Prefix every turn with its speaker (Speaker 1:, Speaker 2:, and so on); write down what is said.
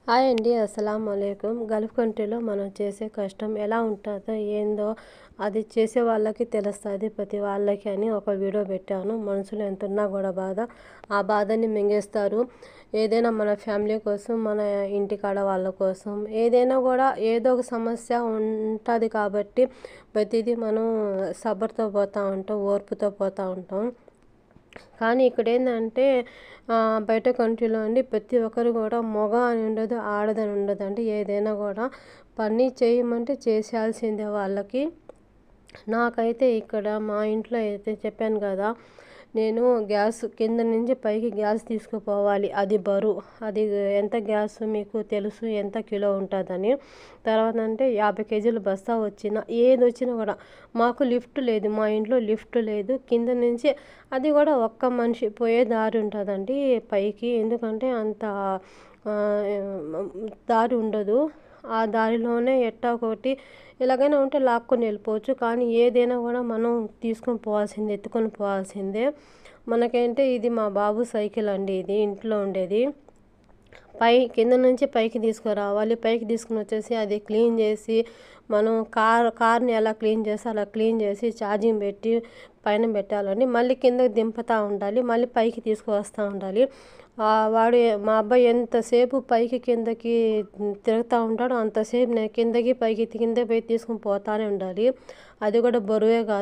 Speaker 1: Hi అండి. అస్సలాము అలైకుం. Gulf కంట్రీలో మనం చేసే కష్టం ఎలా ఉంటుందో ఏందో అది చేసే వాళ్ళకి తెలుస్తుంది, ప్రతి వాళ్ళకి అని ఒక వీడియో పెట్టాను. మనసులో ఎంత ఉన్నా కూడా బాధ, ఆ బాధని మింగేస్తారు. ఏదైనా మన ఫ్యామిలీ కోసం, మన ఇంటికాడ వాళ్ళ కోసం, ఏదైనా కూడా ఏదో ఒక సమస్య ఉంటుంది కాబట్టి ప్రతిదీ మనం సబర్తో పోతూ ఉంటాం, ఓర్పుతో పోతూ ఉంటాం. కానీ ఇక్కడ ఏంటంటే బయట కంట్రీలో అండి ప్రతి ఒక్కరు కూడా మగ అని ఉండదు, ఆడదని ఉండదు అండి. ఏదైనా కూడా పని చేయమంటే చేసేయాల్సిందే వాళ్ళకి. నాకైతే ఇక్కడ మా ఇంట్లో అయితే చెప్పాను కదా, నేను గ్యాస్ కింద నుంచి పైకి గ్యాస్ తీసుకుపోవాలి. అది బరువు, అది ఎంత గ్యాస్ మీకు తెలుసు ఎంత కిలో ఉంటుందని. తర్వాత అంటే 50 కేజీల బస్తా వచ్చిన ఏది వచ్చినా కూడా మాకు లిఫ్ట్ లేదు, మా ఇంట్లో లిఫ్ట్ లేదు. కింద నుంచి అది కూడా ఒక్క మనిషి పోయే దారి ఉంటుందండి పైకి, ఎందుకంటే అంత దారి ఉండదు. ఆ దారిలోనే ఎట్టా ఒకటి ఎలాగైనా ఉంటే లాక్కొని వెళ్ళిపోవచ్చు. కానీ ఏదైనా కూడా మనం తీసుకొని పోవాల్సిందే, ఎత్తుకొని పోవాల్సిందే. మనకంటే ఇది మా బాబు సైకిల్ అండి, ఇది ఇంట్లో ఉండేది. కింద నుంచి పైకి తీసుకురావాలి. పైకి తీసుకుని వచ్చేసి అది క్లీన్ చేసి మనం కార్ని ఎలా క్లీన్ చేసి అలా క్లీన్ చేసి ఛార్జింగ్ పెట్టి పైన పెట్టాలండి. మళ్ళీ కిందకి దింపుతూ ఉండాలి, మళ్ళీ పైకి తీసుకువస్తూ ఉండాలి. వాడు మా అబ్బాయి ఎంతసేపు పైకి కిందకి తిరుగుతూ ఉంటాడో అంతసేపు నేను కిందకి పైకి కింద పోయి తీసుకుని పోతానే ఉండాలి. అది కూడా బరువే కాదు.